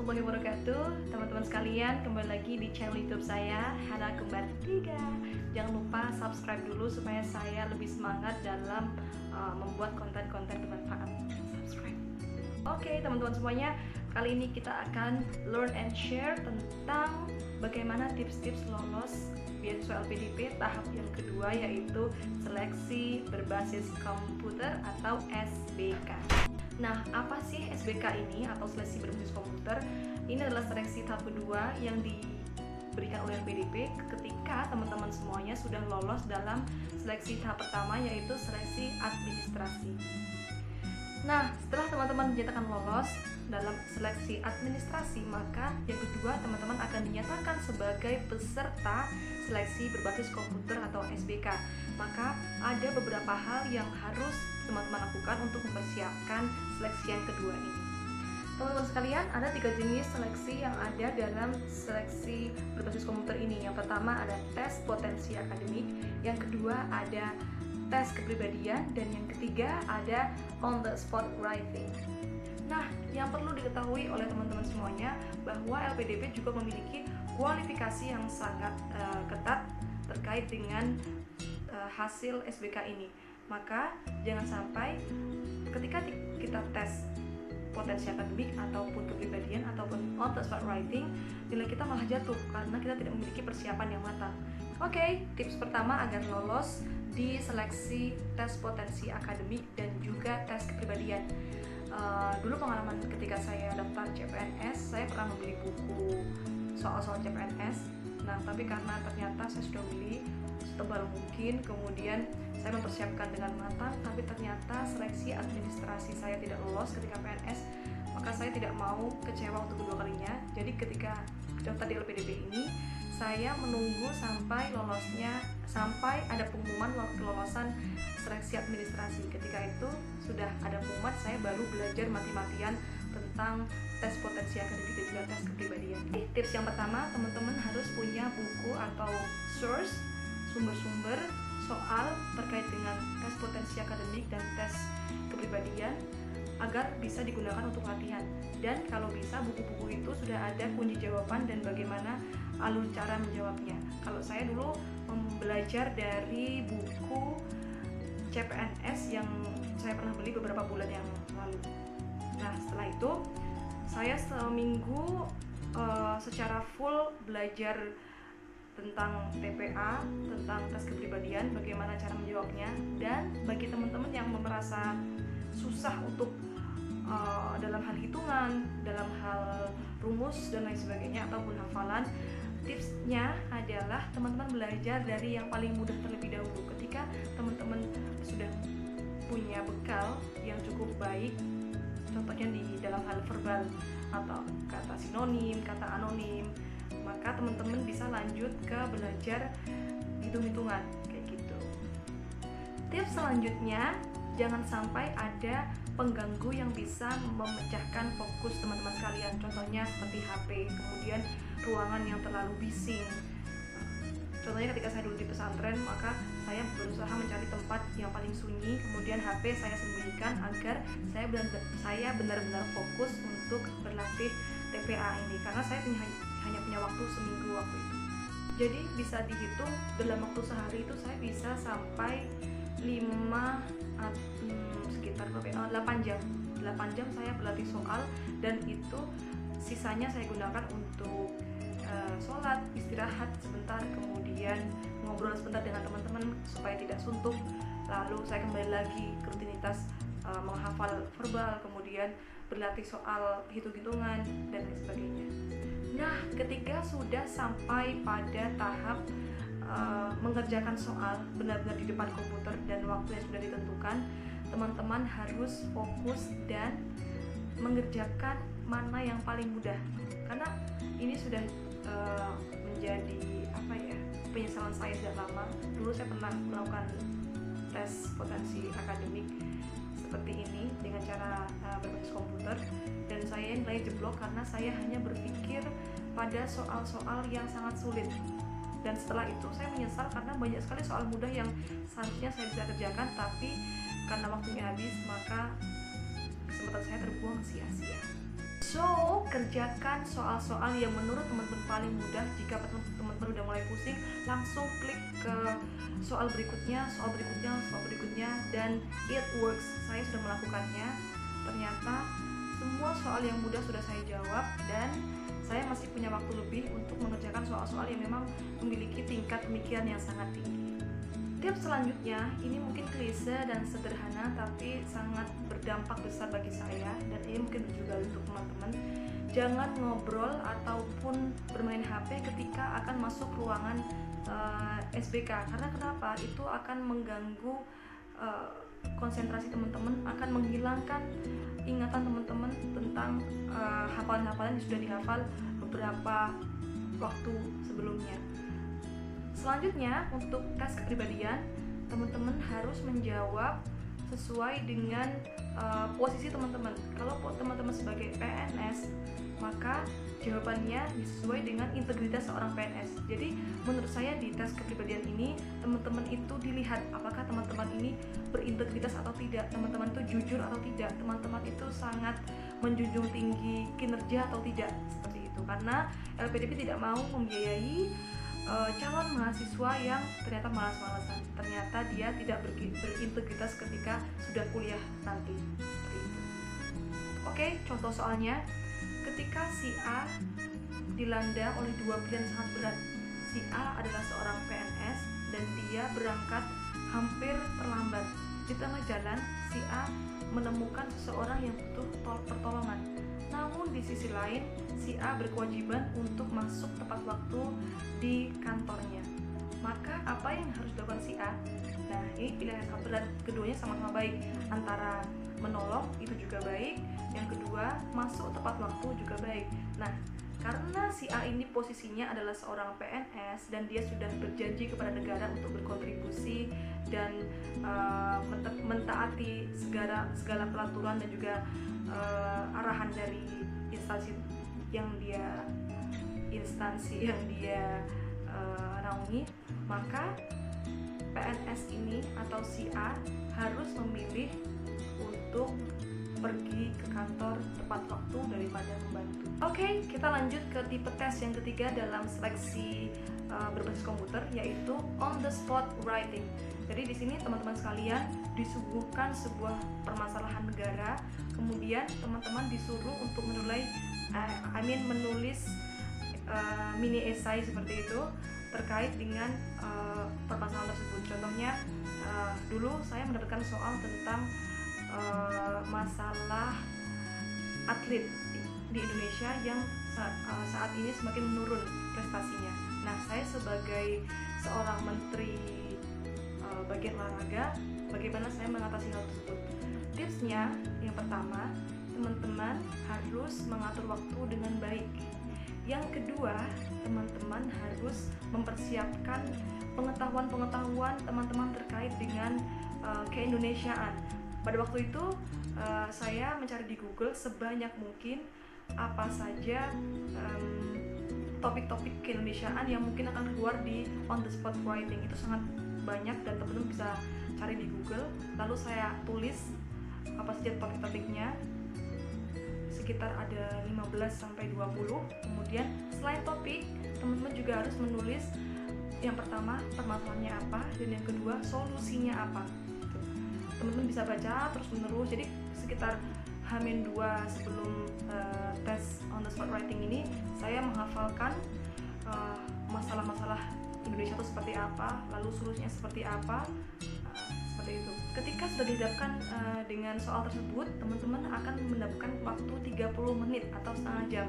warahmatullahi wabarakatuh. Teman-teman sekalian, kembali lagi di channel YouTube saya, Hana Kembar 3. Jangan lupa subscribe dulu supaya saya lebih semangat dalam membuat konten-konten bermanfaat. Subscribe. Oke, teman-teman semuanya, kali ini kita akan learn and share tentang bagaimana tips-tips lolos beasiswa LPDP tahap yang kedua, yaitu seleksi berbasis komputer atau SBK. Nah, apa sih SBK ini atau seleksi berbasis komputer? Ini adalah seleksi tahap kedua yang diberikan oleh LPDP ketika teman-teman semuanya sudah lolos dalam seleksi tahap pertama, yaitu seleksi administrasi. Nah, setelah teman-teman dinyatakan lolos dalam seleksi administrasi, maka yang kedua teman-teman akan dinyatakan sebagai peserta seleksi berbasis komputer atau SBK. Maka ada beberapa hal yang harus teman-teman lakukan untuk mempersiapkan seleksi yang kedua ini. Teman-teman sekalian, ada 3 jenis seleksi yang ada dalam seleksi berbasis komputer ini. Yang pertama ada tes potensi akademik, yang kedua ada tes kepribadian, dan yang ketiga ada on the spot writing. Nah, yang perlu diketahui oleh teman-teman semuanya bahwa LPDP juga memiliki kualifikasi yang sangat ketat terkait dengan hasil SBK ini. Maka jangan sampai ketika kita tes potensi akademik ataupun kepribadian ataupun on the spot writing, nilai kita malah jatuh karena kita tidak memiliki persiapan yang matang. Oke, tips pertama agar lolos di seleksi tes potensi akademik dan juga tes kepribadian. Dulu pengalaman ketika saya daftar CPNS, saya pernah membeli buku soal-soal CPNS. Nah, tapi karena ternyata saya sudah beli setebal mungkin, kemudian saya mempersiapkan dengan matang, tapi ternyata seleksi administrasi saya tidak lolos ketika PNS, maka saya tidak mau kecewa untuk kedua kalinya. Jadi ketika daftar di LPDP ini, saya menunggu sampai ada pengumuman kelolosan seleksi administrasi. Ketika itu sudah ada pengumuman, saya baru belajar mati-matian tentang tes potensi akademik dan juga tes kepribadian. Tips yang pertama, teman-teman harus punya buku atau source, sumber-sumber soal terkait dengan tes potensi akademik dan tes kepribadian agar bisa digunakan untuk latihan. Dan kalau bisa, buku-buku itu sudah ada kunci jawaban dan bagaimana alur cara menjawabnya. Kalau saya dulu belajar dari buku CPNS yang saya pernah beli beberapa bulan yang lalu. Nah, setelah itu saya seminggu secara full belajar tentang TPA, tentang tes kepribadian, bagaimana cara menjawabnya. Dan bagi teman-teman yang merasa susah untuk dalam hal hitungan, dalam hal rumus dan lain sebagainya ataupun hafalan, tipsnya adalah teman-teman belajar dari yang paling mudah terlebih dahulu. Ketika teman-teman sudah punya bekal yang cukup baik, contohnya di dalam hal verbal atau kata sinonim, kata anonim, maka teman-teman bisa lanjut ke belajar hitung-hitungan kayak gitu. Tips selanjutnya, jangan sampai ada pengganggu yang bisa memecahkan fokus teman-teman sekalian. Contohnya seperti HP, kemudian ruangan yang terlalu bising. Contohnya ketika saya dulu di pesantren, maka saya berusaha mencari tempat yang paling sunyi, kemudian HP saya sembunyikan agar saya benar-benar fokus untuk berlatih TPA ini, karena saya hanya punya waktu seminggu waktu itu. Jadi bisa dihitung dalam waktu sehari itu saya bisa sampai 8 jam. 8 jam saya berlatih soal, dan itu sisanya saya gunakan untuk sholat, istirahat sebentar, kemudian ngobrol sebentar dengan teman-teman supaya tidak suntuk. Lalu saya kembali lagi ke rutinitas menghafal verbal, kemudian berlatih soal hitung-hitungan dan lain sebagainya. Nah, ketika sudah sampai pada tahap mengerjakan soal benar-benar di depan komputer dan waktu yang sudah ditentukan, teman-teman harus fokus dan mengerjakan mana yang paling mudah, karena ini sudah menjadi penyesalan saya sejak lama. Dulu saya pernah melakukan tes potensi akademik seperti ini dengan cara berbasis komputer, dan saya mulai jeblok karena saya hanya berpikir pada soal-soal yang sangat sulit. Dan setelah itu saya menyesal karena banyak sekali soal mudah yang seharusnya saya bisa kerjakan, tapi karena waktunya habis, maka kesempatan saya terbuang sia-sia. So, kerjakan soal-soal yang menurut teman-teman paling mudah. Jika teman-teman udah mulai pusing, langsung klik ke soal berikutnya, soal berikutnya, soal berikutnya, dan it works. Saya sudah melakukannya. Ternyata semua soal yang mudah sudah saya jawab, dan saya masih punya waktu lebih untuk mengerjakan soal-soal yang memang memiliki tingkat pemikiran yang sangat tinggi. Tips selanjutnya, ini mungkin klise dan sederhana tapi sangat berdampak besar bagi saya, dan ini mungkin juga untuk teman-teman. Jangan ngobrol ataupun bermain HP ketika akan masuk ruangan SBK. Karena kenapa? Itu akan mengganggu konsentrasi teman-teman, akan menghilangkan ingatan teman-teman tentang hafalan-hafalan yang sudah dihafal beberapa waktu sebelumnya. Selanjutnya, untuk tes kepribadian, teman-teman harus menjawab sesuai dengan posisi teman-teman. Kalau teman-teman sebagai PNS, maka jawabannya sesuai dengan integritas seorang PNS. Jadi menurut saya di tes kepribadian ini, teman-teman itu dilihat apakah teman-teman ini berintegritas atau tidak, teman-teman itu jujur atau tidak, teman-teman itu sangat menjunjung tinggi kinerja atau tidak, seperti itu. Karena LPDP tidak mau membiayai calon mahasiswa yang ternyata malas-malasan, ternyata dia tidak berintegritas ketika sudah kuliah nanti. Seperti itu. Oke, contoh soalnya, ketika si A dilanda oleh dua pilihan sangat berat. Si A adalah seorang PNS dan dia berangkat hampir terlambat. Di tengah jalan, si A menemukan seseorang yang butuh pertolongan. Namun di sisi lain, si A berkewajiban untuk masuk tepat waktu di kantornya. Maka apa yang harus dilakukan si A? Nah, ini pilihan yang sangat berat. Keduanya sama-sama baik. Antara menolong itu juga baik, yang kedua masuk tepat waktu juga baik. Nah, karena si A ini posisinya adalah seorang PNS dan dia sudah berjanji kepada negara untuk berkontribusi dan mentaati segala peraturan dan juga arahan dari instansi yang dia naungi, maka PNS ini atau si A harus memilih untuk pergi ke kantor tepat waktu daripada membantu. Oke, kita lanjut ke tipe tes yang ketiga dalam seleksi berbasis komputer, yaitu on the spot writing. Jadi di sini teman-teman sekalian disuguhkan sebuah permasalahan negara, kemudian teman-teman disuruh untuk menulis mini esai seperti itu terkait dengan permasalahan tersebut. Contohnya, dulu saya mendapatkan soal tentang masalah atlet di Indonesia yang saat ini semakin menurun prestasinya. Nah, saya sebagai seorang menteri bagian olahraga, bagaimana saya mengatasi hal tersebut? Tipsnya, yang pertama, teman-teman harus mengatur waktu dengan baik. Yang kedua, teman-teman harus mempersiapkan pengetahuan teman-teman terkait dengan keindonesiaan. Pada waktu itu saya mencari di Google sebanyak mungkin apa saja topik-topik keindonesiaan yang mungkin akan keluar di on the spot writing. Itu sangat banyak dan teman-teman bisa cari di Google. Lalu saya tulis apa saja topik-topiknya, sekitar ada 15-20. Kemudian selain topik, teman-teman juga harus menulis yang pertama permasalahannya apa, dan yang kedua solusinya apa. Teman-teman bisa baca terus menerus. Jadi sekitar H-2 sebelum tes on the spot writing ini, saya menghafalkan masalah-masalah Indonesia itu seperti apa, lalu solusinya seperti apa, seperti itu. Ketika sudah dihadapkan dengan soal tersebut, teman-teman akan mendapatkan waktu 30 menit atau setengah jam.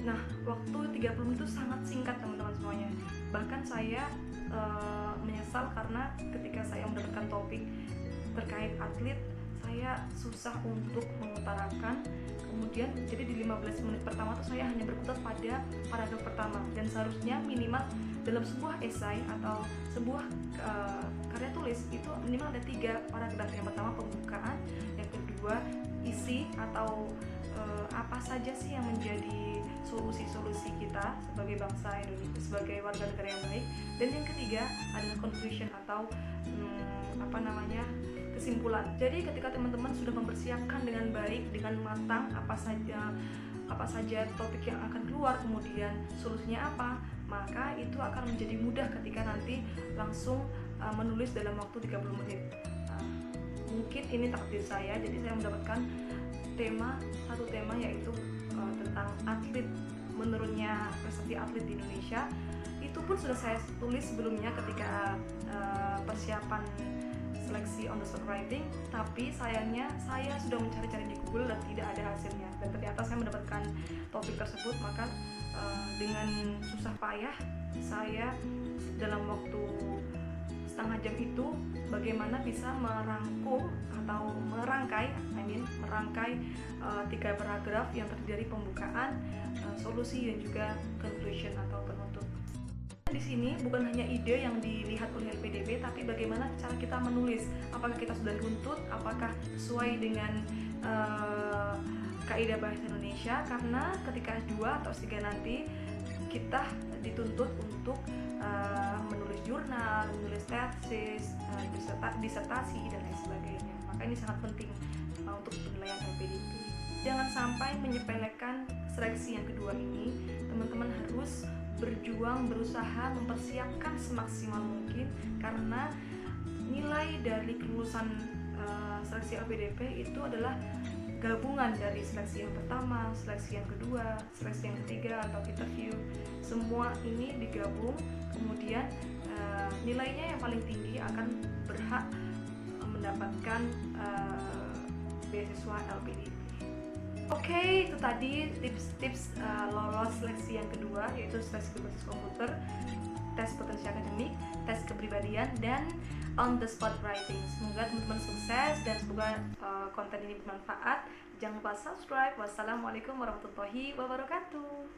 Nah, waktu 30 menit itu sangat singkat teman-teman semuanya. Bahkan saya menyesal karena ketika saya mendapatkan topik terkait atlet, saya susah untuk mengutarakan. Kemudian jadi di 15 menit pertama tuh saya hanya berkutat pada paragraf pertama, dan seharusnya minimal dalam sebuah esai atau sebuah karya tulis itu minimal ada 3 paragraf. Yang pertama pembukaan, yang kedua isi atau apa saja sih yang menjadi solusi-solusi kita sebagai bangsa Indonesia, sebagai warga negara yang baik, dan yang ketiga adalah conclusion atau kesimpulan. Jadi ketika teman-teman sudah mempersiapkan dengan baik, dengan matang apa saja topik yang akan keluar, kemudian solusinya apa, maka itu akan menjadi mudah ketika nanti langsung menulis dalam waktu 30 menit. Mungkin ini takdir saya, jadi saya mendapatkan satu tema yaitu tentang atlet, menurunnya prestasi atlet di Indonesia. Itu pun sudah saya tulis sebelumnya ketika persiapan seleksi on the spot writing, tapi sayangnya saya sudah mencari-cari di Google dan tidak ada hasilnya, dan ternyata saya mendapatkan topik tersebut. Maka dengan susah payah saya dalam waktu setengah jam itu bagaimana bisa merangkum atau merangkai 3 paragraf yang terdiri dari pembukaan, solusi, dan juga conclusion atau penutup. Di sini bukan hanya ide yang dilihat oleh LPDP, tapi bagaimana cara kita menulis. Apakah kita sudah runtut, apakah sesuai dengan kaidah bahasa Indonesia, karena ketika S2 atau S3 nanti kita dituntut untuk menulis jurnal, menulis tesis, disertasi, dan lain sebagainya. Maka ini sangat penting untuk penilaian LPDP. Jangan sampai menyepelekan seleksi yang kedua ini. Teman-teman harus berjuang, berusaha mempersiapkan semaksimal mungkin, karena nilai dari kelulusan seleksi LPDP itu adalah gabungan dari seleksi yang pertama, seleksi yang kedua, seleksi yang ketiga atau interview. Semua ini digabung, kemudian nilainya yang paling tinggi akan berhak mendapatkan beasiswa LPDP. Oke, itu tadi tips-tips lolos seleksi yang kedua, yaitu seleksi berbasis komputer, tes potensi akademik, tes kepribadian, dan on the spot writing. Semoga teman-teman sukses dan semoga konten ini bermanfaat. Jangan lupa subscribe. Wassalamualaikum warahmatullahi wabarakatuh.